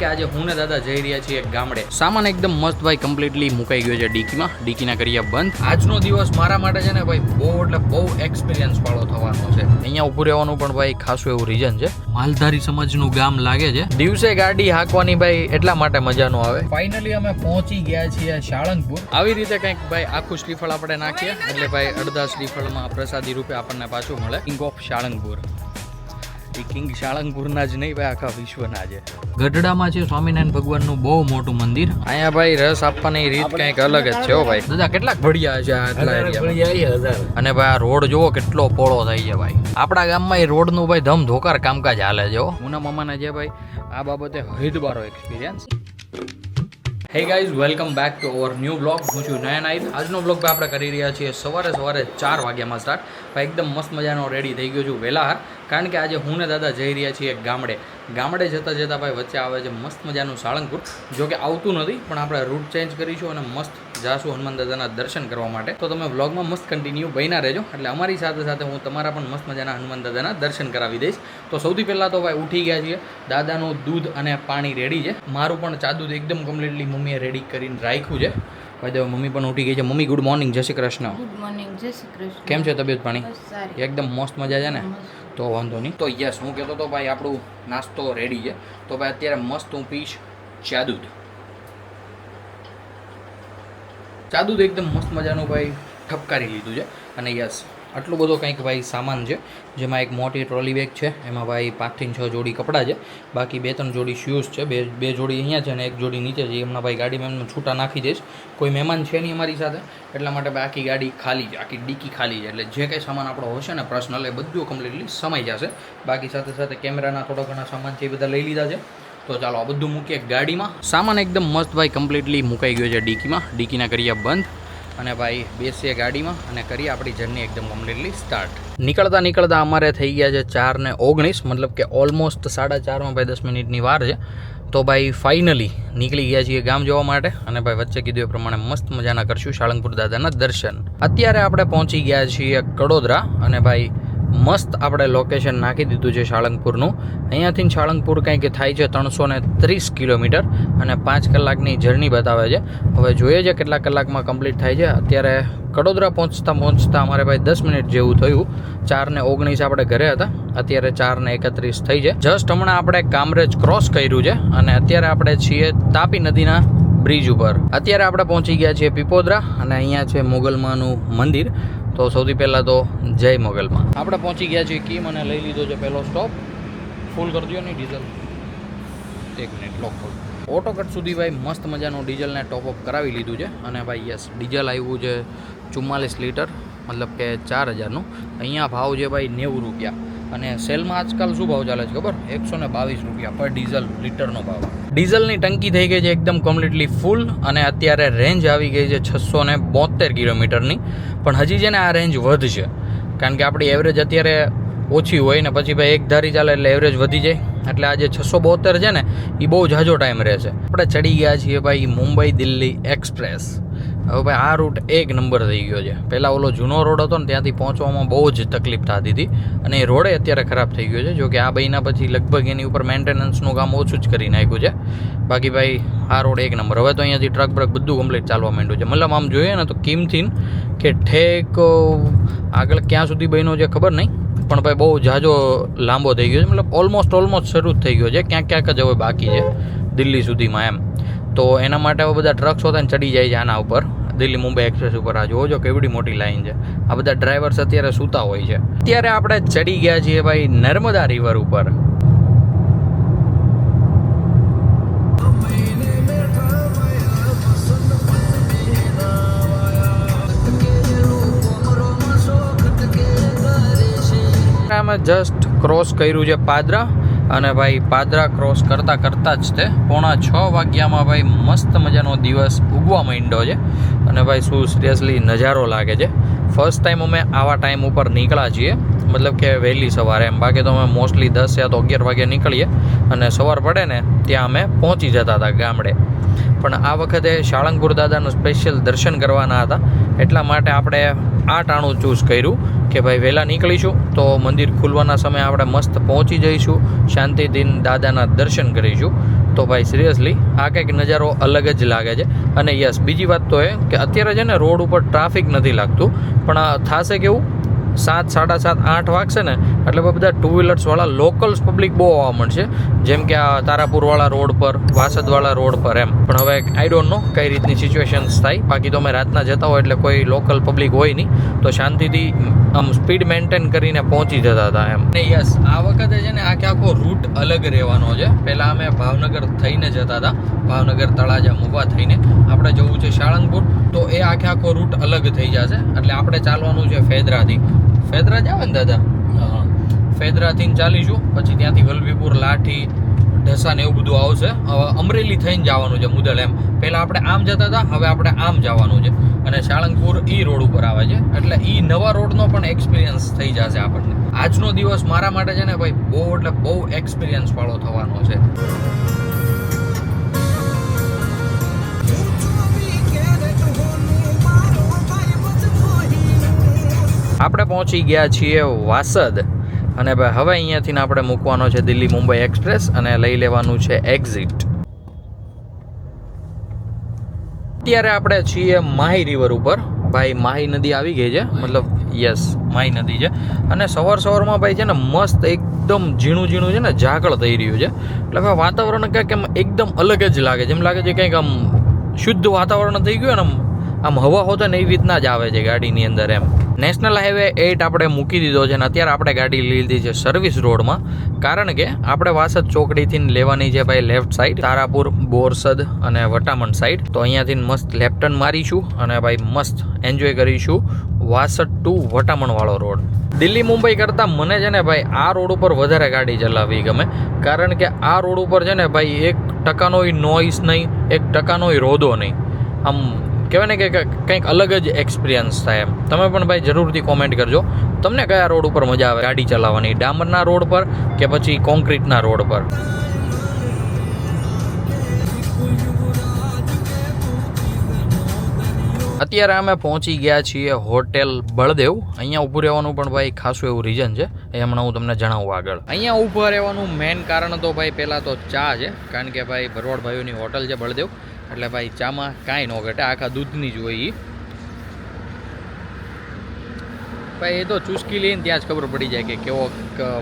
કે આજે હું ને દાદા જઈ રહ્યા છીએ ગામડે. સામાન એકદમ મસ્ત ભાઈ કમ્પ્લીટલી મુકાઈ ગયો છે ડીકીમાં. ડીકીના કરીએ બંધ. આજનો દિવસ મારા માટે છે ને ભાઈ બહુ એટલે બહુ એક્સપિરિયન્સ વાળો થવાનો છે. અહીંયા ઊભું રહેવાનું પણ ભાઈ ખાસું એવું રીઝન છે. માલધારી સમાજનું ગામ લાગે છે. દિવસે ગાડી હાંકવાની ભાઈ એટલા માટે મજા નો આવે. ફાઇનલી અમે પહોંચી ગયા છીએ સાળંગપુર. આવી રીતે કંઈક ભાઈ આખું શ્રીફળ આપણે નાખીએ એટલે ભાઈ અડધા શ્રીફળમાં પ્રસાદી રૂપે આપણને પાછું મળે. King of Salangpur. કિંગ સાળંગપુરના જ નહીં ભાઈ આખા વિશ્વના છે. ગઢડામાં છે સ્વામિનારાયણ ભગવાનનું બહુ મોટું મંદિર. અહીંયા ભાઈ રસ આપવાની રીત કંઈક અલગ જ છે હો ભાઈ. દાદા કેટલાક ભડિયા છે આટલા એરિયામાં. અને ભાઈ આ રોડ જોવો કેટલો પોળો થઈ છે ભાઈ. આપણા ગામમાં એ રોડનું ભાઈ ધમધોકાર કામકાજ હાલે છે. મુના મામાના જે ભાઈ આ બાબતે હૈદબારો experience. Hey guys, welcome back to our new blog. હું છું નયન આહિર. આજનો બ્લોગ આપણે કરી રહ્યા છીએ સવારે 4 વાગ્યામાં સ્ટાર્ટ. ભાઈ એકદમ મસ્ત મજાનો રેડી થઈ ગયો છું વહેલા, કારણ કે આજે હું ને દાદા જઈ રહ્યા છીએ ગામડે. ગામડે જતાં જતાં ભાઈ વચ્ચે આવે છે મસ્ત મજાનું સાળંગપુર. જો કે આવતું નથી પણ આપણે રૂટ ચેન્જ કરીશું અને મસ્ત જાશું હનુમાન દાદાના દર્શન કરવા માટે. તો તમે વ્લોગમાં મસ્ત કન્ટિન્યુ બન્યા રહેજો, એટલે અમારી સાથે સાથે હું તમારા પણ મસ્ત મજાના હનુમાન દાદાના દર્શન કરાવી દઈશ. તો સૌથી પહેલાં તો ભાઈ ઉઠી ગયા છીએ. દાદાનું દૂધ અને પાણી રેડી છે. મારું પણ ચા દૂધ એકદમ કમ્પ્લીટલી મમ્મીએ રેડી કરીને રાખ્યું છે. ભાઈ મમ્મી પણ ઉઠી ગઈ છે. મમ્મી ગુડ મોર્નિંગ, જય શ્રી કૃષ્ણ. ગુડ મોર્નિંગ, જય શ્રી કૃષ્ણ. કેમ છે તબિયત પાણી? સારી. એકદમ મસ્ત મજા છે ને? તો વાંધો નહીં. તો યસ, હું કહેતો તો ભાઈ આપણું નાસ્તો રેડી છે. તો ભાઈ અત્યારે મસ્ત હું પીશ ચા દૂધ. ચા દૂધ એકદમ મસ્ત મજાનું ભાઈ ઠપકારી લીધું છે. અને યસ, આટલું બધો કંઈક ભાઈ સામાન છે, જેમાં એક મોટી ટ્રોલી બેગ છે, એમાં ભાઈ 5 થી 6 જોડી કપડાં છે, બાકી 2-3 જોડી શૂઝ છે, બે જોડી અહીંયા છે અને એક જોડી નીચે છે. એમના ભાઈ ગાડીમાં એમને છૂટા નાખી દઈશ. કોઈ મહેમાન છે નહીં અમારી સાથે, એટલા માટે ભાઈ આખી ગાડી ખાલી છે, આખી ડીકી ખાલી છે. એટલે જે કંઈ સામાન આપણો હશે ને પર્સનલ એ બધું કમ્પ્લીટલી સમાઈ જશે. બાકી સાથે સાથે કેમેરાના થોડા ઘણા સામાન છે એ બધા લઈ લીધા છે. તો ચાલો આ બધું મૂકીએ ગાડીમાં. સામાન એકદમ મસ્ત ભાઈ કમ્પ્લીટલી મુકાઈ ગયો છે ડીકીમાં. ડીકીના કરીએ બંધ અને ભાઈ બેસીએ ગાડીમાં અને કરીએ આપણી જર્ની એકદમ કમ્પ્લીટલી સ્ટાર્ટ. નીકળતા અમારે થઈ ગયા છે 4:19, મતલબ કે ઓલમોસ્ટ 4:30 ભાઈ 10 મિનિટની વાર છે. તો ભાઈ ફાઇનલી નીકળી ગયા છીએ ગામ જવા માટે. અને ભાઈ વચ્ચે કીધું એ પ્રમાણે મસ્ત મજાના કરશું સાળંગપુર દાદાના દર્શન. અત્યારે આપણે પહોંચી ગયા છીએ કડોદરા અને ભાઈ મસ્ત આપણે લોકેશન નાખી દીધું છે સાળંગપુરનું. અહીંયાથી સાળંગપુર કંઈક થાય છે 330 કિલોમીટર અને 5 કલાકની જર્ની બતાવે છે. હવે જોઈએ છે કેટલા કલાકમાં કમ્પ્લીટ થાય છે. અત્યારે કડોદરા પહોંચતા અમારે ભાઈ 10 મિનિટ જેવું થયું. 4:19 આપણે ઘરે હતા, અત્યારે 4:31 થઈ છે. જસ્ટ હમણાં આપણે કામરેજ ક્રોસ કર્યું છે અને અત્યારે આપણે છીએ તાપી નદીના બ્રિજ ઉપર. અત્યારે આપણે પહોંચી ગયા છીએ પીપોદરા અને અહીંયા છે મોગલમાનું મંદિર. તો સૌથી પહેલાં તો જય મોગલમાં. આપણે પહોંચી ગયા છીએ કીમ અને લઈ લીધો છે પહેલો સ્ટોપ. ફૂલ કરી દો ને ડીઝલ. 1 મિનિટ લોક ફૂલ. ઓટોકટ સુધી ભાઈ મસ્ત મજાનું ડીઝલને ટોપઅપ કરાવી લીધું છે. અને ભાઈ યસ, ડીઝલ આવ્યું છે 44 લીટર, મતલબ કે 4000નું. અહીંયા ભાવ છે ભાઈ 90 રૂપિયા. અને સેલમાં આજકાલ શું ભાવ ચાલે છે ખબર? 122 રૂપિયા પર ડીઝલ લીટરનો ભાવ. ડીઝલની ટંકી થઈ ગઈ છે એકદમ કમ્પ્લીટલી ફૂલ અને અત્યારે રેન્જ આવી ગઈ છે 672 કિલોમીટરની. પણ હજી છે ને આ રેન્જ વધશે, કારણ કે આપણી એવરેજ અત્યારે ઓછી હોય ને પછી ભાઈ એક ધારી ચાલે એટલે એવરેજ વધી જાય. એટલે આજે 672 છે ને એ બહુ ઝાઝો ટાઈમ રહેશે. આપણે ચડી ગયા છીએ ભાઈ મુંબઈ દિલ્હી એક્સપ્રેસ. હવે ભાઈ આ રૂટ 1 નંબર થઈ ગયો છે. પહેલાં ઓલો જૂનો રોડ હતો ને ત્યાંથી પહોંચવામાં બહુ જ તકલીફ થતી હતી અને એ રોડે અત્યારે ખરાબ થઈ ગયો છે. જો કે આ મહિના પછી લગભગ એની ઉપર મેન્ટેનન્સનું કામ ઓછું જ કરી નાખ્યું છે. બાકી ભાઈ આ રોડ 1 નંબર. હવે તો અહીંયાથી ટ્રક બ્રક બધું કમ્પ્લીટ ચાલવા માંડ્યું છે. મતલબ આમ જોઈએ ને તો કિમથી કે ઠેક આગળ ક્યાં સુધી બન્યો છે ખબર નહીં, પણ ભાઈ બહુ ઝાઝો લાંબો થઈ ગયો છે. મતલબ ઓલમોસ્ટ શરૂ જ થઈ ગયો છે. ક્યાંક જ હવે બાકી છે દિલ્હી સુધીમાં એમ. તો એના માટે હવે બધા ટ્રક્સ હોતા ને ચડી જાય છે આના ઉપર, દિલ્હી મુંબઈ એક્સપ્રેસ ઉપર. આ જોજો કેવડી મોટી લાઈન છે. આ બધા ડ્રાઈવર્સ અત્યારે સૂતા હોય છે. અત્યારે આપણે ચડી ગયા છીએ ભાઈ નર્મદા રિવર ઉપર. અમે જસ્ટ ક્રોસ કર્યું છે પાદરા અને ભાઈ પાદરા ક્રોસ કરતાં જ તે 5:45 વાગ્યામાં ભાઈ મસ્ત મજાનો દિવસ ઉગવા માંડ્યો છે. અને ભાઈ શું સિરિયસલી નજારો લાગે છે. ફર્સ્ટ ટાઈમ અમે આવા ટાઈમ ઉપર નીકળ્યા છીએ, મતલબ કે વહેલી સવારે એમ. બાકી તો અમે મોસ્ટલી 10 યા તો 11 વાગે નીકળીએ અને સવાર પડે ને ત્યાં અમે પહોંચી જતા હતા ગામડે. પણ આ વખતે સાળંગપુર દાદાનું સ્પેશિયલ દર્શન કરવાના હતા, એટલા માટે આપણે આ ટાણું ચૂઝ કર્યું કે ભાઈ વહેલા નીકળીશું તો મંદિર ખુલવાના સમયે આપણે મસ્ત પહોંચી જઈશું, શાંતિથી દાદાના દર્શન કરીશું. તો ભાઈ સિરિયસલી આ કંઈક નજારો અલગ જ લાગે છે. અને યસ, બીજી વાત તો એ કે અત્યારે છે ને રોડ ઉપર ટ્રાફિક નથી લાગતું, પણ થશે કેવું 7, 7:30, 8 વાગશે ને એટલે બધા ટુ વ્હીલર્સવાળા લોકલ્સ પબ્લિક બહુ આવવા મળશે, જેમ કે આ તારાપુરવાળા રોડ પર, વાસદવાળા રોડ પર એમ. પણ હવે આઈ ડોન્ટ નો કઈ રીતની સિચ્યુએશન્સ થાય. બાકી તો અમે રાતના જતા હોય એટલે કોઈ લોકલ પબ્લિક હોય નહીં, તો શાંતિથી આમ સ્પીડ મેન્ટેન કરીને પહોંચી જતા હતા એમ. ને યસ, આ વખતે છે ને આખો રૂટ અલગ રહેવાનો છે. પહેલાં અમે ભાવનગર થઈને જતા હતા, ભાવનગર, તળાજા, મુવા થઈને. આપણે જવું છે સાળંગપુર, તો એ આખો રૂટ અલગ થઈ જશે. એટલે આપણે ચાલવાનું છે ફેદરાથી. ફેદરા જ આવે ને દાદા? હા, ફેદરાથી ચાલીશું, પછી ત્યાંથી વલભીપુર, લાઠી, ઢસા ને એવું બધું આવશે. અમરેલી થઈને જવાનું છે મુદલ એમ. પહેલાં આપણે આમ જતા હતા, હવે આપણે આમ જવાનું છે. અને સાળંગપુર ઈ રોડ ઉપર આવે છે, એટલે ઈ નવા રોડનો પણ એક્સપિરિયન્સ થઈ જશે આપણને. આજનો દિવસ મારા માટે છે ને ભાઈ બહુ એટલે બહુ એક્સપિરિયન્સ વાળો થવાનો છે. આપણે પહોંચી ગયા છીએ વાસદ, અને હવે અહીંયાથી આપણે મૂકવાનો છે દિલ્હી મુંબઈ એક્સપ્રેસ અને લઈ લેવાનું છે એક્ઝિટ. અત્યારે આપણે છીએ માહી રિવર ઉપર. ભાઈ માહી નદી આવી ગઈ છે, મતલબ યસ માહી નદી છે. અને સવારમાં ભાઈ છે ને મસ્ત એકદમ ઝીણું છે ને ઝાકળ થઈ રહ્યું છે. એટલે ભાઈ વાતાવરણ કંઈક એમ એકદમ અલગ જ લાગે, જેમ લાગે છે કંઈક આમ શુદ્ધ વાતાવરણ થઈ ગયું ને આમ હવા હોતે ને એવી રીતના જ આવે છે ગાડીની અંદર એમ. નેશનલ હાઈવે 8 આપણે મૂકી દીધો છે, અને અત્યારે આપણે ગાડી લીધી છે સર્વિસ રોડમાં, કારણ કે આપણે વાસદ ચોકડીથી લેવાની છે ભાઈ લેફ્ટ સાઈડ, તારાપુર, બોરસદ અને વટામણ સાઈડ. તો અહીંયાથી મસ્ત લેફ્ટ ટર્ન મારીશું અને ભાઈ મસ્ત એન્જોય કરીશું વાસદ ટુ વટામણ વાળો રોડ. દિલ્હી મુંબઈ કરતાં મને છે ને ભાઈ આ રોડ ઉપર વધારે ગાડી ચલાવવી ગમે, કારણ કે આ રોડ ઉપર છે ને ભાઈ 1% નોઈસ નહીં, 1% રોદો નહીં. આમ કહેવાય ને કે કંઈક અલગ જ એક્સપિરિયન્સ થાય એમ. તમે પણ ભાઈ જરૂરથી કોમેન્ટ કરજો તમને કયા રોડ ઉપર મજા આવે ગાડી ચલાવવાની, ડામરના રોડ પર કે પછી કોન્ક્રીટના રોડ પર. અત્યારે અમે પહોંચી ગયા છીએ હોટેલ બળદેવ. અહીંયા ઊભું રહેવાનું પણ ભાઈ ખાસું એવું રીઝન છે, એ હમણાં હું તમને જણાવું આગળ. અહીંયા ઊભા રહેવાનું મેઇન કારણ તો ભાઈ પહેલાં તો ચા છે, કારણ કે ભાઈ ભરવાડ ભાઈઓની હોટલ છે બળદેવ, એટલે ભાઈ ચામાં કાંઈ ન ઘટે, આખા દૂધની જ હોય. ભાઈ એ તો ચૂસકી લઈને ત્યાં જ ખબર પડી જાય કે કેવો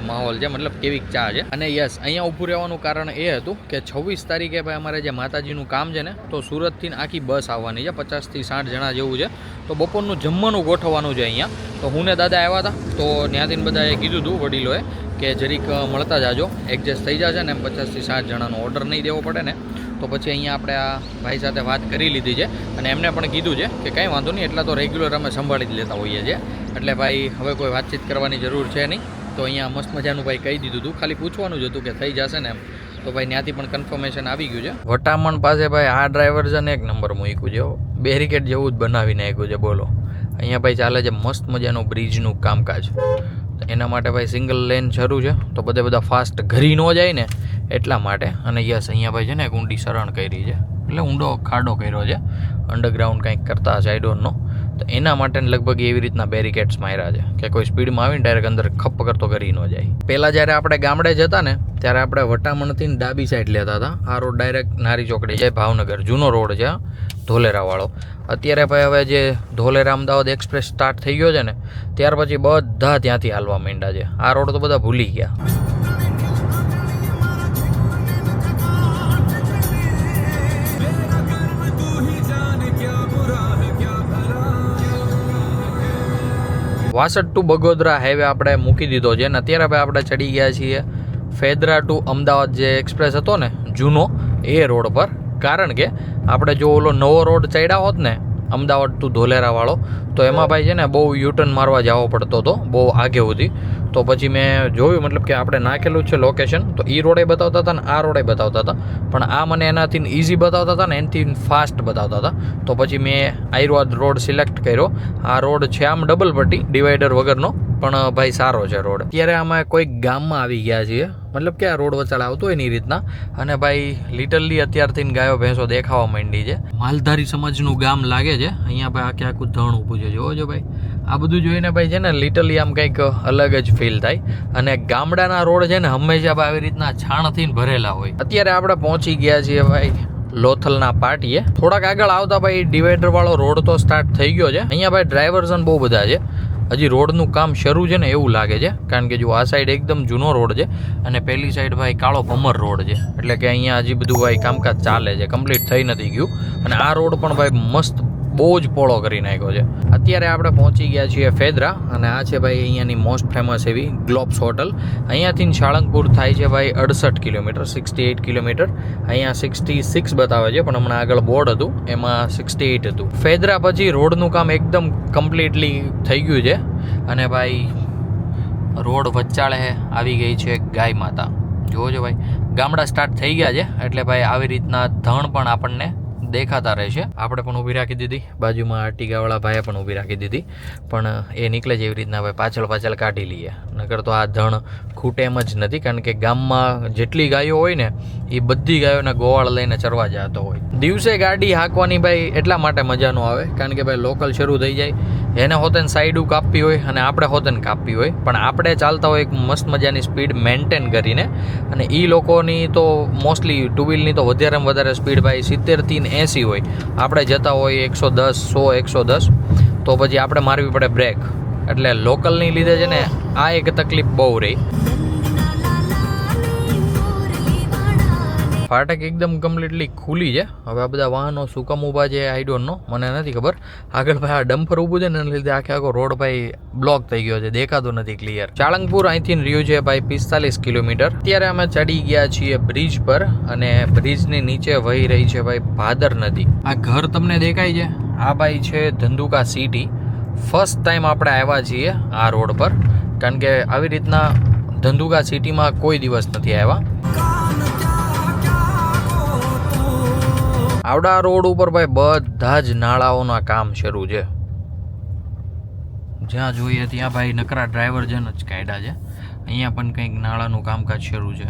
માહોલ છે, મતલબ કેવી ચા છે. અને યસ, અહીંયા ઊભું રહેવાનું કારણ એ હતું કે 26 તારીખે ભાઈ અમારે જે માતાજીનું કામ છે ને, તો સુરતથી આખી બસ આવવાની છે, 50 થી 60 જણા જેવું છે. તો બપોરનું જમવાનું ગોઠવવાનું છે અહીંયા. તો હું ને દાદા આવ્યા હતા, તો ત્યાંથી બધાએ કીધું હતું વડીલોએ કે જરીક મળતા જાજો, એડજસ્ટ થઈ જશે ને એમ, 50 થી 60 જણાનો ઓર્ડર નહીં દેવો પડે ને. તો પછી અહીંયા આપણે આ ભાઈ સાથે વાત કરી લીધી છે, અને એમને પણ કીધું છે કે કંઈ વાંધો નહીં, એટલા તો રેગ્યુલર અમે સંભાળી જ લેતા હોઈએ છીએ, એટલે ભાઈ હવે કોઈ વાતચીત કરવાની જરૂર છે નહીં. તો અહીંયા મસ્ત મજાનું ભાઈ કહી દીધું હતું, ખાલી પૂછવાનું જ હતું કે થઈ જશે ને એમ. તો ભાઈ ત્યાંથી પણ કન્ફર્મેશન આવી ગયું છે. વટામણ પાસે ભાઈ આ ડ્રાઈવર છે ને 1 નંબર મૂક્યું છે, બેરિકેડ જેવું જ બનાવીને આપ્યું છે. બોલો, અહીંયા ભાઈ ચાલે છે મસ્ત મજાનું બ્રિજનું કામકાજ. એના માટે ભાઈ સિંગલ લેન શરૂ છે, તો બધા ફાસ્ટ ઘરી ન જાય ને એટલા માટે. અને યસ, અહીંયા ભાઈ છે ને એક ઊંડી સરણ કરી છે, એટલે ઊંડો ખાડો કર્યો છે, અંડરગ્રાઉન્ડ કંઈક કરતા હશે, આઈ ડોન્ટ નો. તો એના માટે લગભગ એવી રીતના બેરિકેડ્સ માર્યા છે કે કોઈ સ્પીડમાં આવીને ડાયરેક્ટ અંદર ખપ કરતો કરી ન જાય. પહેલાં જ્યારે આપણે ગામડે જતા ને ત્યારે આપણે વટામણથી ડાબી સાઈડ લેતા હતા. આ રોડ ડાયરેક્ટ નારી ચોકડી જાય ભાવનગર, જૂનો રોડ છે ધોલેરાવાળો. અત્યારે ભાઈ હવે જે ધોલેરા અમદાવાદ એક્સપ્રેસ સ્ટાર્ટ થઈ ગયો છે ને, ત્યાર પછી બધા ત્યાંથી હાલવા માંડ્યા છે. આ રોડ તો બધા ભૂલી ગયા. વાસદ ટુ બગોદરા હાઈવે આપણે મૂકી દીધો છે, અને અત્યારે ભાઈ આપણે ચડી ગયા છીએ ફેદરા ટુ અમદાવાદ જે એક્સપ્રેસ હતો ને જૂનો, એ રોડ પર. કારણ કે આપણે જો ઓલો નવો રોડ ચડ્યા હોત ને અમદાવાદ ટુ ધોલેરાવાળો, તો એમાં ભાઈ છે ને બહુ યુટર્ન મારવા જવો પડતો હતો, બહુ આગે સુધી. તો પછી મેં જોયું, મતલબ કે આપણે નાખેલું છે લોકેશન, તો એ રોડે બતાવતા હતા ને આ રોડે બતાવતા હતા, પણ આ મને એનાથી ઇઝી બતાવતા હતા ને એનાથી ફાસ્ટ બતાવતા હતા. તો પછી મેં આયુર્વાદ રોડ સિલેક્ટ કર્યો. આ રોડ છે આમ ડબલ પટ્ટી, ડિવાઈડર વગરનો, પણ ભાઈ સારો છે રોડ. અત્યારે આમાં કોઈક ગામમાં આવી ગયા છીએ, મતલબ કે આ રોડ વચાળ આવતો હોય એની રીતના. અને ભાઈ લિટરલી અત્યારથી ગાયો ભેંસો દેખાવા માંડી છે. માલધારી સમાજનું ગામ લાગે છે. અહીંયા ભાઈ આખું ધણ ઊભું છે, જોવો છો ભાઈ. આ બધું જોઈને ભાઈ છે ને લિટલી આમ કંઈક અલગ જ ફીલ થાય. અને ગામડાના રોડ છે ને હંમેશા આવી રીતના છાણથી ભરેલા હોય. અત્યારે આપણે પહોંચી ગયા છીએ ભાઈ લોથલના પાટીએ. થોડાક આગળ આવતા ભાઈ ડિવાઈડર વાળો રોડ તો સ્ટાર્ટ થઈ ગયો છે. અહીંયા ભાઈ ડ્રાઈવર્સન બહુ બધા છે. હજી રોડનું કામ શરૂ છે ને એવું લાગે છે, કારણ કે જો આ સાઈડ એકદમ જૂનો રોડ છે અને પેલી સાઈડ ભાઈ કાળો ભમર રોડ છે. એટલે કે અહીંયા હજી બધું ભાઈ કામકાજ ચાલે છે, કમ્પ્લીટ થઈ નથી ગયું. અને આ રોડ પણ ભાઈ મસ્ત બહુ જ પોળો કરી નાખ્યો છે. અત્યારે આપણે પહોંચી ગયા છીએ ફેદરા અને આ છે ભાઈ અહીંયાની મોસ્ટ ફેમસ એવી ગ્લોબ્સ હોટલ. અહીંયાથી સાળંગપુર થાય છે ભાઈ 68 કિલોમીટર, 68 કિલોમીટર. અહીંયા 66 બતાવે છે, પણ હમણાં આગળ બોર્ડ હતું એમાં 68 હતું. ફેદરા પછી રોડનું કામ એકદમ કમ્પ્લીટલી થઈ ગયું છે અને ભાઈ રોડ વચ્ચાળે આવી ગઈ છે ગાય માતા. જોવો ભાઈ ગામડા સ્ટાર્ટ થઈ ગયા છે, એટલે ભાઈ આવી રીતના ધણ પણ આપણને દેખાતા રહેશે. આપણે પણ ઊભી રાખી દીધી, બાજુમાં આર્ટિગાવાળા ભાઈએ પણ ઊભી રાખી દીધી, પણ એ નીકળે જ એવી રીતના ભાઈ પાછળ કાઢી લઈએ. નકર તો આ ધણ ખૂટે એમ જ નથી, કારણ કે ગામમાં જેટલી ગાયો હોય ને એ બધી ગાયોને ગોવાળ લઈને ચરવા જતો હોય. દિવસે ગાડી હાંકવાની ભાઈ એટલા માટે મજા ન આવે, કારણ કે ભાઈ લોકલ શરૂ થઈ જાય, એને હોતેને સાઈડું કાપવી હોય અને આપણે હોતેને કાપવી હોય, પણ આપણે ચાલતા હોય એક મસ્ત મજાની સ્પીડ મેન્ટેન કરીને. અને એ લોકોની તો મોસ્ટલી ટુ વ્હીલની તો વધારેમાં વધારે સ્પીડ ભાઈ 70 થી 80 હોય. આપણે જતા હોય 110, 100, 110, તો પછી આપણે મારવી પડે બ્રેક. એટલે લોકલની લીધે છે ને આ એક તકલીફ બહુ રહી. ફાટક એકદમ કમ્પ્લીટલી ખુલ્લી છે. હવે આ બધા વાહનો શું કામ ઊભા છે આઈ ડોન્ટ નો, મને નથી ખબર. આગળ ભાઈ આ ડમ્પર ઊભું છે ને એના લીધે આખો રોડ ભાઈ બ્લોક થઈ ગયો છે, દેખાતો નથી ક્લિયર. સાળંગપુર અહીંથી રહ્યું છે ભાઈ 45 કિલોમીટર. અત્યારે અમે ચડી ગયા છીએ બ્રિજ પર અને બ્રિજની નીચે વહી રહી છે ભાઈ ભાદર નદી. આ ઘર તમને દેખાય છે, આ ભાઈ છે ધંધુકા સિટી. ફર્સ્ટ ટાઈમ આપણે આવ્યા છીએ આ રોડ પર, કારણ કે આવી રીતના ધંધુકા સિટીમાં કોઈ દિવસ નથી આવ્યા. આવડા રોડ ઉપર ભાઈ બધા જ નાળાઓના કામ શરૂ છે. જ્યાં જોઈએ ત્યાં ભાઈ નકરા ડ્રાઈવર જન જ કાઢ્યા છે. અહીંયા પણ કંઈક નાળાનું કામકાજ શરૂ છે.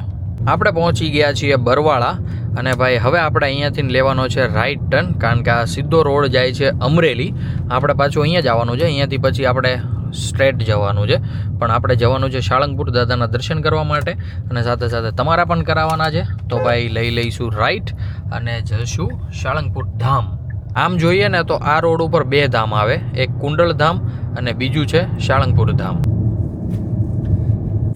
આપણે પહોંચી ગયા છીએ બરવાળા અને ભાઈ હવે આપણે અહીંયાથી લેવાનો છે રાઈટ ટર્ન, કારણ કે આ સીધો રોડ જાય છે અમરેલી. આપણે પાછું અહીંયા જવાનું છે, અહીંયાથી પછી આપણે સ્ટ્રેટ જવાનું છે. પણ આપણે જવાનું છે સાળંગપુર દાદાના દર્શન કરવા માટે, અને સાથે સાથે તમારા પણ કરાવવાના છે. તો ભાઈ લઈ લઈશું રાઈટ અને જશું સાળંગપુર ધામ. આમ જોઈએ ને તો આ રોડ ઉપર 2 ધામ આવે, એક કુંડળ ધામ અને બીજું છે સાળંગપુર ધામ.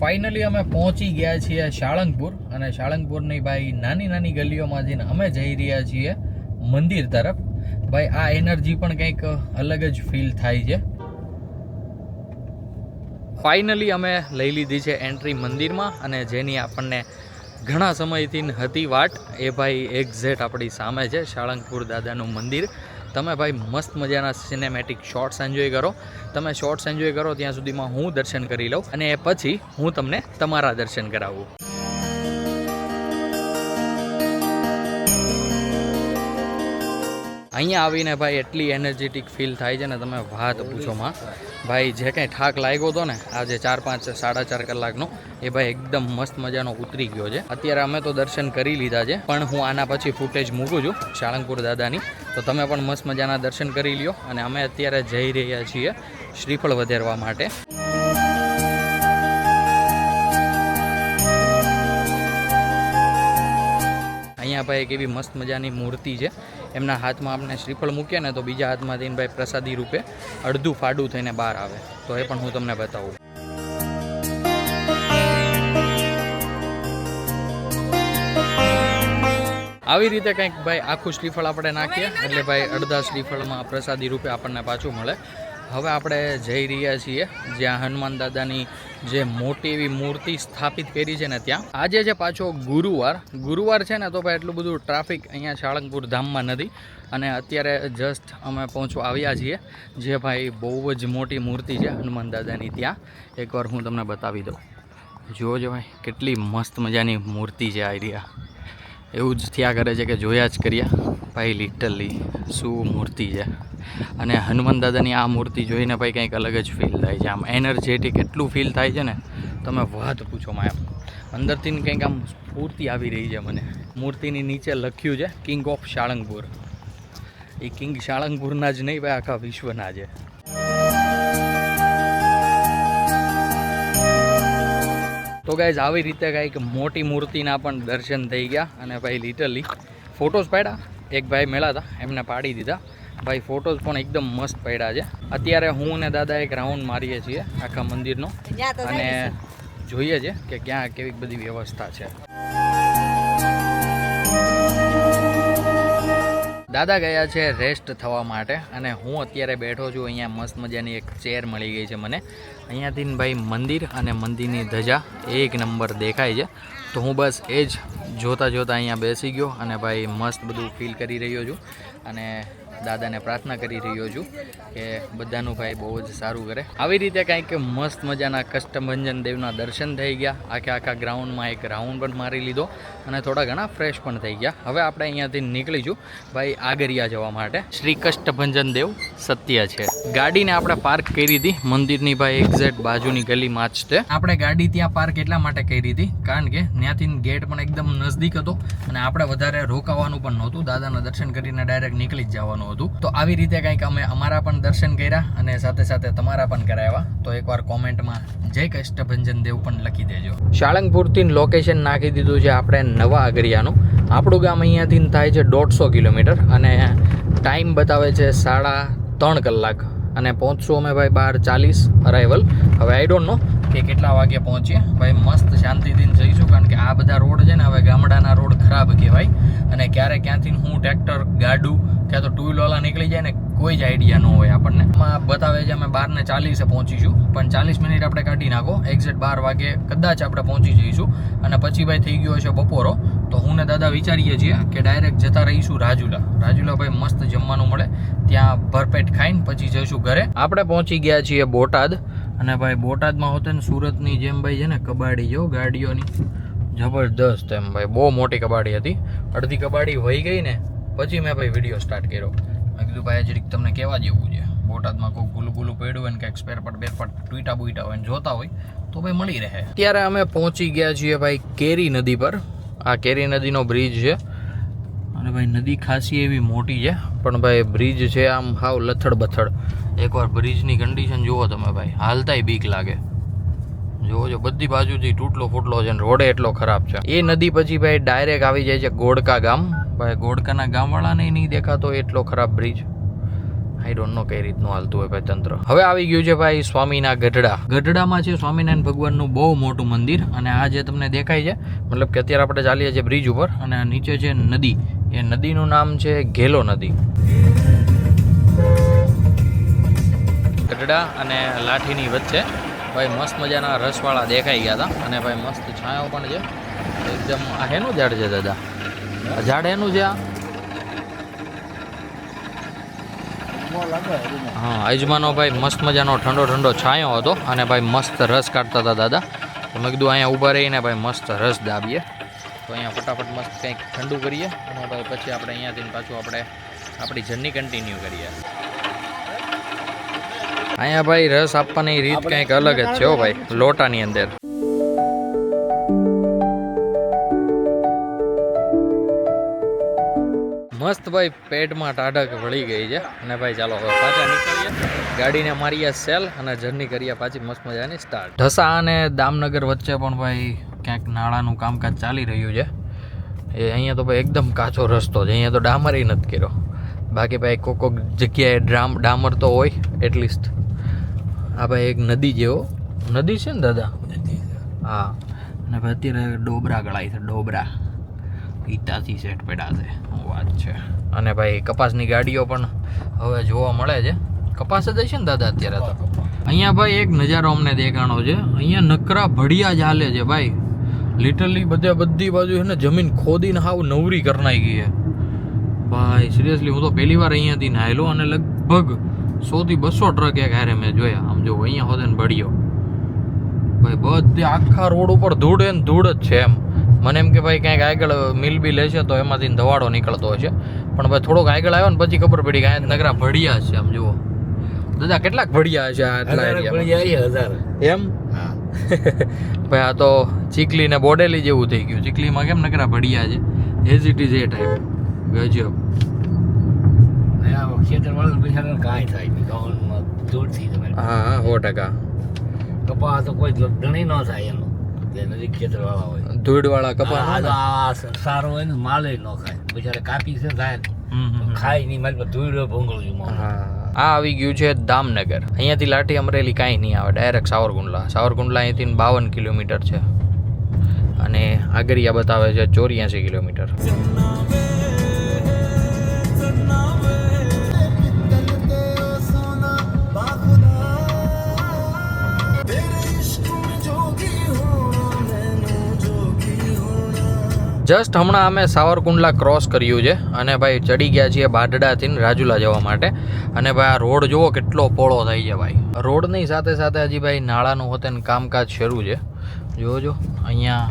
ફાઇનલી અમે પહોંચી ગયા છીએ સાળંગપુર, અને સાળંગપુરની ભાઈ નાની નાની ગલીઓમાંથી અમે જઈ રહ્યા છીએ મંદિર તરફ. ભાઈ આ એનર્જી પણ કંઈક અલગ જ ફીલ થાય છે. ફાઇનલી અમે લઈ લીધી છે એન્ટ્રી મંદિરમાં, અને જેની આપણને ઘણા સમયથી હતી વાટ, એ ભાઈ એક્ઝેક્ટ આપણી સામે છે સાળંગપુર દાદાનું મંદિર. તમે ભાઈ મસ્ત મજાના સિનેમેટિક શોર્ટ્સ એન્જોય કરો. તમે શોર્ટ્સ એન્જોય કરો ત્યાં સુધીમાં હું દર્શન કરી લઉં, અને એ પછી હું તમને તમારા દર્શન કરાવું. અહીંયા આવીને ભાઈ એટલી એનર્જેટિક ફીલ થાય છે ને તમે વાત પૂછો માં. ભાઈ જે કંઈ થાક લાગ્યો હતો ને આજે 4-5, 4.5 કલાકનો, એ ભાઈ એકદમ મસ્ત મજાનો ઉતરી ગયો છે. અત્યારે અમે તો દર્શન કરી લીધા છે, પણ હું આના પછી ફૂટેજ મૂકું છું સાળંગપુર દાદાની, તો તમે પણ મસ્ત મજાના દર્શન કરી લ્યો. અને અમે અત્યારે જઈ રહ્યા છીએ શ્રીફળ વધારવા માટે. અહીંયા ભાઈ એક એવી મસ્ત મજાની મૂર્તિ છે, એમના હાથમાં આપણે શ્રીફળ મૂકીએ ને તો બીજા હાથમાંથી ભાઈ પ્રસાદી રૂપે અડધું ફાડું થઈને બહાર આવે, તો એ પણ હું તમને બતાવું. આવી રીતે કંઈક ભાઈ આખું શ્રીફળ આપણે નાખીએ એટલે ભાઈ અડધા શ્રીફળમાં પ્રસાદી રૂપે આપણને પાછું મળે. હવે આપણે જઈ રહ્યા છીએ જ્યાં હનુમાન દાદાની જે મોટી એવી મૂર્તિ સ્થાપિત કરી છે ને ત્યાં. આજે છે પાછો ગુરુવાર છે ને, તો ભાઈ એટલું બધું ટ્રાફિક અહીંયા સાળંગપુર ધામમાં નથી. અને અત્યારે જસ્ટ અમે પહોંચવા આવ્યા છીએ જે ભાઈ બહુ જ મોટી મૂર્તિ છે હનુમાન દાદાની. ત્યાં એકવાર હું તમને બતાવી દઉં. જોજો ભાઈ કેટલી મસ્ત મજાની મૂર્તિ છે આ એરિયા. એવું જ થયા કરે છે કે જોયા જ કર્યા ભાઈ, લિટરલી શું મૂર્તિ છે. અને હનુમાન દાદાની આ મૂર્તિ જોઈને ભાઈ કંઈક અલગ જ ફીલ થાય છે, આમ એનર્જેટિક એટલું ફીલ થાય છે ને તમે વાત પૂછો માં. એમ અંદરથી કંઈક આમ સ્ફૂર્તિ આવી રહી છે મને. મૂર્તિની નીચે લખ્યું છે કિંગ ઓફ સાળંગપુર. એ કિંગ સાળંગપુરના જ નહીં ભાઈ, આખા વિશ્વના છે. તો ગાઈઝ આવી રીતે કંઈક મોટી મૂર્તિના પણ દર્શન થઈ ગયા અને ભાઈ લિટરલી ફોટોઝ પાડ્યા. એક ભાઈ મળ્યા હતા, એમને પાડી દીધા. ભાઈ ફોટોઝ પણ એકદમ મસ્ત પડ્યા છે. અત્યારે હું અને દાદા એક રાઉન્ડ મારીએ છીએ આખા મંદિરનો અને જોઈએ છે કે ક્યાં કેવી બધી વ્યવસ્થા છે. દાદા ગયા છે રેસ્ટ થવા માટે અને હું અત્યારે બેઠો છું. અહીંયા મસ્ત મજાની એક ચેર મળી ગઈ છે મને. અહીંયાથી ભાઈ મંદિર અને મંદિરની ધજા એક નંબર દેખાય છે. તો હું બસ એ જ જોતાં અહીંયા બેસી ગયો અને ભાઈ મસ્ત બધું ફીલ કરી રહ્યો છું અને દાદાને પ્રાર્થના કરી રહ્યો છું કે બધાનું ભાઈ બહુ જ સારું કરે. આવી રીતે કંઈક મસ્ત મજાના કષ્ટભંજન દેવના દર્શન થઈ ગયા. આખા ગ્રાઉન્ડમાં એક રાઉન્ડ પણ મારી લીધો અને થોડા ઘણા ફ્રેશ પણ થઈ ગયા. હવે આપણે અહીંયાથી નીકળીશું ભાઈ આગરિયા જવા માટે. શ્રી કષ્ટભંજન દેવ સત્ય છે. ગાડીને આપણે પાર્ક કરી હતી મંદિરની ભાઈ એક્ઝેક્ટ બાજુની ગલીમાં જ છે. આપણે ગાડી ત્યાં પાર્ક એટલા માટે કરી હતી કારણ કે ત્યાંથી ગેટ પણ એકદમ નજદીક હતો અને આપણે વધારે રોકાવાનું પણ નહોતું. દાદાના દર્શન કરીને ડાયરેક્ટ નીકળી જ જવાનું હતું. તો આવી રીતે કંઈક અમે અમારા પણ દર્શન કર્યા અને સાથે સાથે તમારા પણ કરાવ્યા. તો એકવાર કોમેન્ટમાં જય કષ્ટભંજન દેવ પણ લખી દેજો. સાળંગપુરથી લોકેશન નાખી દીધું છે આપણે નવા આગરિયાનું. આપણું ગામ અહીંયાથી થાય છે 150 કિલોમીટર અને ટાઈમ બતાવે છે 3.5 કલાક અને પહોંચશું અમે ભાઈ 12:40 અરાઇવલ. હવે આઈ ડોન્ટ નો કે કેટલા વાગે પહોંચીએ. ભાઈ મસ્ત શાંતિથી જઈશું કારણ કે આ બધા રોડ છે ને હવે ગામડાના રોડ ખરાબ કહેવાય અને ક્યાંથી હું ટ્રેક્ટર ગાડું ક્યાં તો ટુ વ્હીલવાળા નીકળી જાય ને કોઈ જ આઈડિયા ન હોય આપણને. એમાં બતાવે છે અમે 12:40 પહોંચીશું પણ 40 મિનિટ આપણે કાઢી નાખો. એક્ઝેક્ટ 12 વાગે કદાચ આપણે પહોંચી જઈશું અને પછી ભાઈ થઈ ગયો છે બપોરો. તો હું ને દાદા વિચારીએ છીએ કે ડાયરેક્ટ જતા રહીશું રાજુલા ભાઈ મસ્ત જમવાનું મળે ત્યાં ભરપેટ ખાઈને પછી જઈશું ઘરે. આપણે પહોંચી ગયા છીએ બોટાદ અને ભાઈ બોટાદમાં હોતે ને સુરતની જેમ ભાઈ છે ને કબાડી જો ગાડીઓની જબરદસ્ત એમ ભાઈ બહુ મોટી કબાડી હતી. અડધી કબાડી વહી ગઈ ને પછી મેં ભાઈ વિડીયો સ્ટાર્ટ કર્યો. મેં કીધું ભાઈ જરીક તમને કહેવા જેવું છે બોટાદમાં કોઈ ગુલું પડ્યું હોય ને કંઈક સ્પેરપાર્ટ ટૂટા બૂટા હોય ને જોતા હોય તો ભાઈ મળી રહે. અત્યારે અમે પહોંચી ગયા છીએ ભાઈ કેરી નદી પર. આ કેરી નદીનો બ્રિજ છે અને ભાઈ નદી ખાસી એવી મોટી છે પણ ભાઈ બ્રિજ છે આમ હાવ લથડ બથડ. એકવાર બ્રિજની કન્ડિશન જુઓ તમે ભાઈ, હાલતાય બીક લાગે. જો બધી બાજુથી તૂટલો ફૂટલો છે ને રોડે એટલો ખરાબ છે. એ નદી પછી ભાઈ ડાયરેક્ટ આવી જાય છે ગોળકા ગામ. ભાઈ ગોળકાના ગામવાળાને નહીં દેખાતો એટલો ખરાબ બ્રિજ. આઈ ડોન્ટ નો કઈ રીતનું હાલતું હોય ભાઈ તંત્ર. હવે આવી ગયું છે ભાઈ સ્વામીના ગઢડા. ગઢડામાં છે સ્વામિનારાયણ ભગવાનનું બહુ મોટું મંદિર અને આ જે તમને દેખાય છે મતલબ કે અત્યારે આપણે ચાલીએ છીએ બ્રિજ ઉપર અને નીચે છે નદી. એ નદીનું નામ છે ઘેલો નદી. ગઢડા અને લાઠીની વચ્ચે ભાઈ મસ્ત મજાના રસવાળા દેખાઈ ગયા હતા અને ભાઈ મસ્ત છાંયો પણ છે એકદમ. આ હેનું ઝાડ છે દાદા? ઝાડ એનું છે આ? હા, અજમાનો ભાઈ મસ્ત મજાનો ઠંડો છાંયો હતો અને ભાઈ મસ્ત રસ કાઢતા હતા દાદા. તો મેં કીધું અહીંયા ઊભા રહીને ભાઈ મસ્ત રસ દાબીએ. તો અહીંયા ફટાફટ મસ્ત કંઈક ઠંડુ કરીએ અને ભાઈ પછી આપણે અહીંયાથી પાછું આપણે આપણી જર્ની કન્ટિન્યુ કરીએ. અહીંયા ભાઈ રસ આપવાની રીત કંઈક અલગ જ છે હો ભાઈ, લોટાની અંદર. મસ્ત ભાઈ પેટમાં ટાઢક વળી ગઈ છે અને ભાઈ ચાલો હવે પાછા નીકળીએ. ગાડીને મારીએ સેલ અને જર્ની કરીએ પાછી મસ્ત મજાની સ્ટાર્ટ. ઢસા અને દામનગર વચ્ચે પણ ભાઈ ક્યાંક નાળાનું કામકાજ ચાલી રહ્યું છે. એ અહીંયા તો ભાઈ એકદમ કાચો રસ્તો છે, અહીંયા તો ડામર નથી કર્યો. બાકી ભાઈ કોક જગ્યાએ ડામર તો હોય એટલીસ્ટ. આ ભાઈ એક નદી જેવો નદી છે ને દાદા? હા. અને ભાઈ અત્યારે ડોબરા ગળાય છે, ડોબરા ઈટાથી સેટ પડ્યા છે. વાત છે. અને ભાઈ કપાસની ગાડીઓ પણ હવે જોવા મળે છે. કપાસ જ છે ને દાદા અત્યારે તો? અહીંયા ભાઈ એક નજારો અમને દેખાણો છે. અહીંયા નકરા ભડિયા જ હાલે છે ભાઈ. લિટરલી બધી બાજુ છે ને જમીન ખોદીને હાવ નવરી કરી નાખી છે ભાઈ. સિરિયસલી હું તો પહેલી વાર અહીંયાથી નાહેલો અને લગભગ 100 થી 200 ટ્રક એક હારે મેં જોયા. આમ જો અહીંયા હોતે ને ભડિયો ભાઈ બધે આખા રોડ ઉપર ધૂળ ને ધૂળ જ છે એમ. મને એમ કે ભાઈ ક્યાંક આગળ મિલ બી લેશે તો એમાંથી ધવાડો નીકળતો હશે પણ ભાઈ થોડોક આગળ આવ્યો ને પછી ખબર પડી કે આ નગરા ભડિયા છે. આમ જુઓ દાદા કેટલાક ભડિયા છે આટલા એરિયામાં એમ? હા ભાઈ આ તો ચીકલી ને બોડેલી જેવું થઈ ગયું. ચીકલીમાં કેમ નગરા ભડિયા છે, as it is A type. ગજબ. હા 100%. કપા તો કોઈ ગણી ન થાય એનો. તે નજીક ખેતરવાળા હોય. ધૂળવાળા કપા આ સારો હોય ને માલે ન ખાય. બિચારે કાપી છે જાય ખાય નહીં, મારી પાસે ધૂળ ભોંગળું છું. આ આવી ગયું છે દામનગર. અહીંયાથી લાઠી અમરેલી કાંઈ નહીં આવે, ડાયરેક્ટ સાવરકુંડલા. સાવરકુંડલા અહીંથી 52 કિલોમીટર છે અને આગરિયા બતાવે છે 84 કિલોમીટર. જસ્ટ હમણાં અમે સાવરકુંડલા ક્રોસ કર્યું છે અને ભાઈ ચડી ગયા છીએ બાઢડાથી રાજુલા જવા માટે. અને ભાઈ આ રોડ જુઓ કેટલો પોળો થઈ છે ભાઈ. રોડની સાથે સાથે હજી ભાઈ નાળાનું હોતે કામકાજ શરૂ છે. જોજો અહીંયા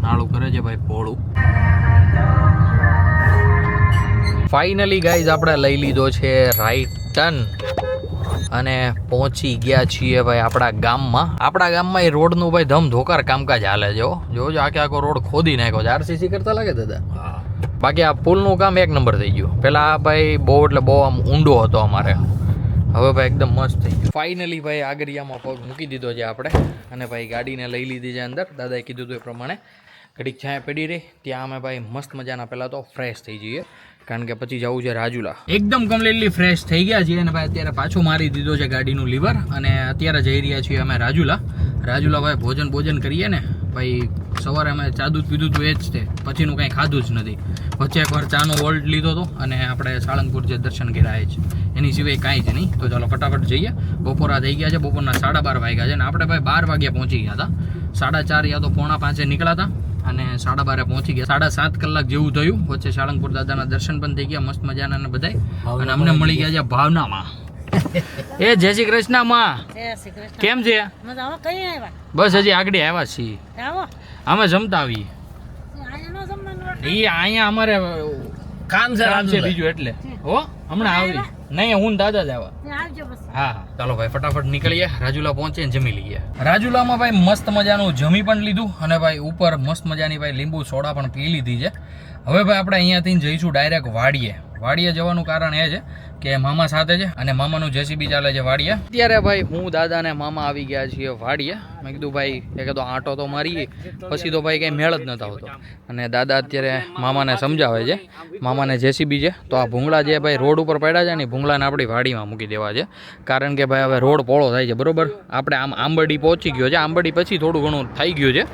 નાળું કરે છે ભાઈ પોળું. ફાઇનલી ગાઈઝ આપણે લઈ લીધો છે રાઈટ ટર્ન અને પહોંચી ગયા છીએ ભાઈ આપણા ગામમાં. આપણા ગામમાં એ રોડનું ભાઈ ધમધોકાર કામકાજ હાલે છે. જોજો આખો રોડ ખોદી નાખ્યો છે. આરસીસી કરતા લાગે દાદા. બાકી આ પુલનું કામ એક નંબર થઈ ગયું. પેલા આ ભાઈ બહુ એટલે બહુ આમ ઊંડો હતો અમારે, હવે ભાઈ એકદમ મસ્ત થઈ ગયું. ફાઇનલી ભાઈ આગરિયામાં પગ મૂકી દીધો છે આપણે અને ભાઈ ગાડીને લઈ લીધી છે અંદર. દાદાએ કીધું હતું એ પ્રમાણે ઘડીક છાંય પડી રહી ત્યાં અમે ભાઈ મસ્ત મજાના પહેલાં તો ફ્રેશ થઈ જઈએ, કારણ કે પછી જવું છે રાજુલા. એકદમ કમ્પ્લીટલી ફ્રેશ થઈ ગયા છીએ અને ભાઈ અત્યારે પાછું મારી દીધો છે ગાડીનું લીવર અને અત્યારે જઈ રહ્યા છીએ અમે રાજુલા. રાજુલા ભાઈ ભોજન કરીએ ને ભાઈ. સવારે અમે ચા દૂધ પીધું હતું એ જ તે, પછીનું કંઈ ખાધું જ નથી. વચ્ચે એકવાર ચાનો વોલ્ટ લીધો હતો અને આપણે સાળંગપુર જે દર્શન કર્યા છે, એની સિવાય કાંઈ જ નહીં. તો ચાલો ફટાફટ જઈએ. બપોરા થઈ ગયા છે, બપોરના 12:30 વાગ્યા છે અને આપણે ભાઈ 12 વાગ્યા પહોંચી ગયા હતા. 4:30 યા તો 4:45 નીકળ્યા હતા અને 12:30 પહોંચી ગયા. 7.5 કલાક જેવું થયું. વચ્ચે સાળંગપુર દાદાના દર્શન પણ થઈ ગયા મસ્ત મજાના બધાય. અને અમને મળી ગયા છે ભાવનામાં. એ જય શ્રી કૃષ્ણ માં, કેમ છે? બસ હજી આગળ આવ્યા છીએ. અમે જમતા આવીએ. અહીંયા અમારે કામ છે બીજું એટલે હો હમણાં આવી નહીં. હું દાદા જ આવ્યા. હા ચાલો ભાઈ ફટાફટ નીકળીએ. રાજુલા પહોંચીએ ને જમી લઈએ. રાજુલામાં ભાઈ મસ્ત મજાનું જમી પણ લીધું અને ભાઈ ઉપર મસ્ત મજાની ભાઈ લીંબુ સોડા પણ પી લીધી છે. હવે ભાઈ આપણે અહીંયાથી જઈશું ડાયરેક્ટ વાડીએ. વાડીએ જવાનું કારણ એ છે કે મામા સાથે છે અને મામાનું જેસીબી ચાલે છે વાડીએ. અત્યારે ભાઈ હું દાદા અને મામા આવી ગયા છીએ વાડીએ. મેં કીધું ભાઈ એક તો આંટો તો મારીએ, પછી તો ભાઈ કંઈ મેળ જ નતો આવતો. અને દાદા અત્યારે મામાને સમજાવે છે. મામાને જેસીબી છે તો આ ભૂંગળા જે ભાઈ રોડ ઉપર પડ્યા છે ને ભૂંગળાને આપણી વાડીમાં મૂકી દેવા છે, કારણ કે ભાઈ હવે રોડ પોળો થાય છે બરોબર. આપણે આમ આંબરડી પહોંચી ગયો છે, આંબરડી પછી થોડું ઘણું થઈ ગયું છે.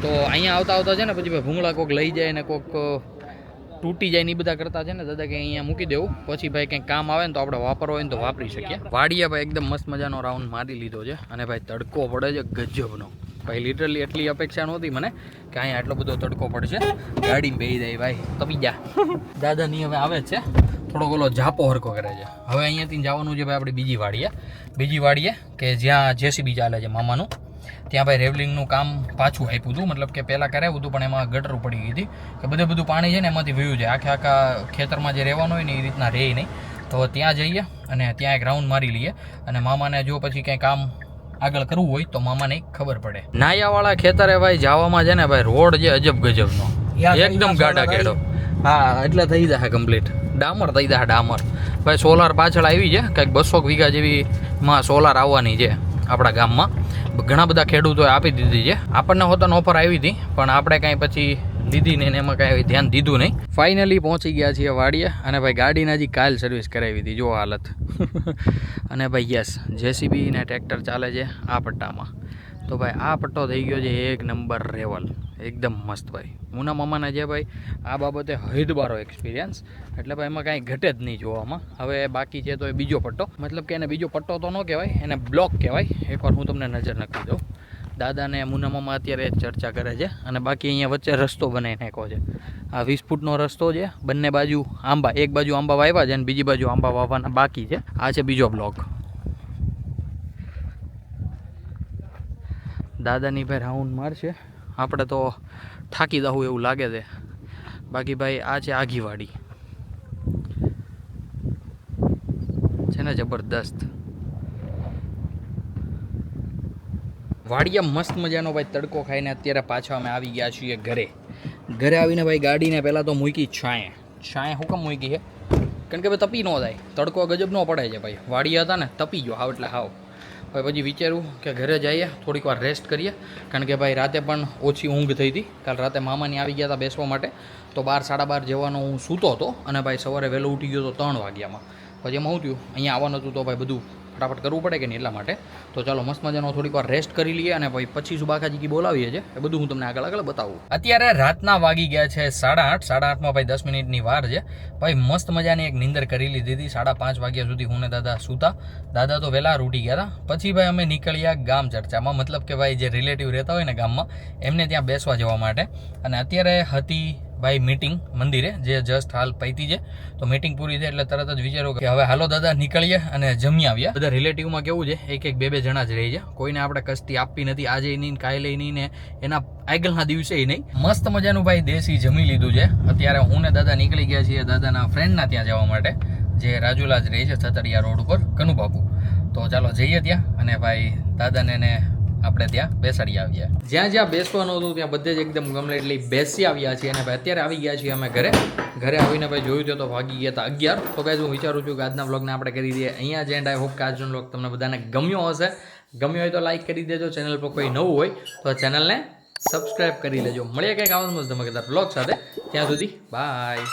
તો અહીંયા આવતા છે ને પછી ભાઈ ભૂંગળા કોઈક લઈ જાય ને કોઈક તૂટી જાય ને એ બધા કરતા છે ને દાદા કે અહીંયા મૂકી દેવું, પછી ભાઈ કંઈક કામ આવે ને તો આપણે વાપરવો હોય ને તો વાપરી શકીએ. વાડીએ ભાઈ એકદમ મસ્ત મજાનો રાઉન્ડ મારી લીધો છે અને ભાઈ તડકો પડે છે ગજબનો. ભાઈ લિટરલી એટલી અપેક્ષા નહોતી મને કે અહીંયા આટલો બધો તડકો પડશે. ગાડીમાં બેસી જાય ભાઈ તપી જા. દાદાની હવે આવે જ છે, થોડોક ઓલો ઝાપો હરકો કરે છે. હવે અહીંયાથી જવાનું છે ભાઈ આપણે બીજી વાડીએ કે જ્યાં જેસીબી ચાલે છે મામાનું. ત્યાં ભાઈ રેવલિંગનું કામ પાછું આપ્યું હતું, મતલબ કે પહેલાં કરાવ્યું હતું પણ એમાં ગટર પડી ગઈ હતી કે બધું પાણી છે ને એમાંથી વયું જાય. આખા ખેતરમાં જે રહેવાનું હોય ને એ રીતના રહે નહીં. તો ત્યાં જઈએ અને ત્યાં એક રાઉન્ડ મારી લઈએ અને મામાને જો પછી કંઈ કામ આગળ કરવું હોય તો મામાને ખબર પડે. નાયાવાળા ખેતરે ભાઈ જવામાં છે ને ભાઈ રોડ જે અજબ ગજબનો એકદમ ગાડા કેડો. હા એટલે થઈ જશે કમ્પ્લીટ. ડામર થઈ જશે ડામર. ભાઈ સોલાર પાછળ આવી છે, કંઈક 200 વીઘા જેવીમાં સોલાર આવવાની છે આપણા ગામમાં. ઘણા બધા ખેડૂતોએ આપી દીધી છે. આપણને હોતાનો ઓફર આવી હતી પણ આપણે કાંઈ પછી લીધી નહીં ને એમાં કાંઈ ધ્યાન દીધું નહીં. ફાઇનલી પહોંચી ગયા છીએ વાડીએ અને ભાઈ ગાડીને હજી કાલ સર્વિસ કરાવી હતી. જો હાલત. અને ભાઈ યસ જેસીબી ને ટ્રેક્ટર ચાલે છે આ પટ્ટામાં. તો ભાઈ આ પટ્ટો થઈ ગયો છે એક નંબર રેવલ, એકદમ મસ્ત ભાઈ. મુના મામાના જે ભાઈ આ બાબતે હૈદબારો એક્સપિરિયન્સ, એટલે ભાઈ એમાં કાંઈ ઘટે જ નહીં જોવામાં. હવે બાકી છે તો એ બીજો પટ્ટો, મતલબ કે એને બીજો પટ્ટો તો ન કહેવાય, એને બ્લોક કહેવાય. એકવાર હું તમને નજર નાખી દઉં. દાદાને મુના મામા અત્યારે ચર્ચા કરે છે અને બાકી અહીંયા વચ્ચે રસ્તો બનાવી નાખ્યો છે. આ 20 ફૂટનો રસ્તો છે, બંને બાજુ આંબા, એક બાજુ આંબા વાવ્યા છે અને બીજી બાજુ આંબા વાવવાના બાકી છે. આ છે બીજો બ્લોક. દાદાની ભાઈ રાઉન્ડ મારશે, આપણે તો થાકી દઉં એવું લાગે છે. બાકી ભાઈ આ છે આગીવાડી છે ને જબરદસ્ત. વાડિયા મસ્ત મજાનો ભાઈ તડકો ખાઈને અત્યારે પાછા અમે આવી ગયા છીએ ઘરે આવીને ભાઈ ગાડીને પહેલાં તો મૂકી છાંય હુકમ મૂકી છે કારણ કે ભાઈ તપી ન થાય. તડકો ગજબ ન પડે છે ભાઈ. વાડિયા હતા ને તપી ગયો હાવ એટલે હાવ. હવે પછી વિચાર્યું કે ઘરે જઈએ થોડીક વાર રેસ્ટ કરીએ, કારણ કે ભાઈ રાતે પણ ઓછી ઊંઘ થઈ હતી. કાલ રાતે મામાની આવી ગયા હતા બેસવા માટે, તો 12 સાડા 12 જવાનો હું સૂતો હતો અને ભાઈ સવારે વહેલો ઉઠી ગયો તો 3 વાગ્યામાં. પછી એમાં શું થયું, અહીંયા આવવાનું હતું તો ભાઈ બધું ફટાફટ કરવું પડે કે નહીં, એટલા માટે. તો ચાલો મસ્ત મજાનો થોડીક વાર રેસ્ટ કરી લઈએ અને ભાઈ પછી સુબાકાજી બોલાવીએ છીએ એ બધું હું તમને આગળ બતાવું. અત્યારે રાતના વાગી ગયા છે 8:30. 8:30માં ભાઈ 10 મિનિટની વાર છે. ભાઈ મસ્ત મજાની એક નીંદર કરી લીધી હતી. 5:30 વાગ્યા સુધી હું ને દાદા સૂતા. દાદા તો વહેલા ઉઠી ગયા હતા. પછી ભાઈ અમે નીકળ્યા ગામ ચર્ચામાં, મતલબ કે ભાઈ જે રિલેટિવ રહેતા હોય ને ગામમાં એમને ત્યાં બેસવા જવા માટે. અને અત્યારે હતી ભાઈ મીટિંગ મંદિરે, જે જસ્ટ હાલ પૈતી છે. તો મીટિંગ પૂરી થઈ એટલે તરત જ વિચાર્યું કે હવે હાલો દાદા નીકળીએ અને જમી આવ્યા. બધા રિલેટિવમાં કેવું છે, એક બે જણા જ રહી છે, કોઈને આપણે કસ્તી આપવી નથી, આજે નહીં કાલે નહીં ને એના આગળના દિવસે નહીં. મસ્ત મજાનું ભાઈ દેશી જમી લીધું છે. અત્યારે હું ને દાદા નીકળી ગયા છીએ દાદાના ફ્રેન્ડના ત્યાં જવા માટે, જે રાજુલા જ રહી છે છતરિયા રોડ ઉપર, કનુબાપુ. તો ચાલો જઈએ ત્યાં અને ભાઈ દાદાને ને આપણે ત્યાં બેસાડી આવ્યા. જ્યાં બેસવાનું હતું ત્યાં બધે જ એકદમ ગમે એટલે બેસી આવ્યા છીએ. અને ભાઈ અત્યારે આવી ગયા છીએ અમે ઘરે આવીને ભાઈ જોયું તો વાગી ગયા હતા 11. તો ગાઈઝ હું વિચારું છું કે આજના વ્લોગને આપણે કરી દઈએ અહીંયા જ એન્ડ. આઈ હોપ કે આજનો વ્લોગ તમને બધાને ગમ્યો હશે. ગમ્યો હોય તો લાઈક કરી દેજો. ચેનલ પર કોઈ નવું હોય તો ચેનલને સબસ્ક્રાઈબ કરી લેજો. મળીએ કંઈક આવા મસ્ત ધમાકેદાર વ્લોગ સાથે. ત્યાં સુધી બાય.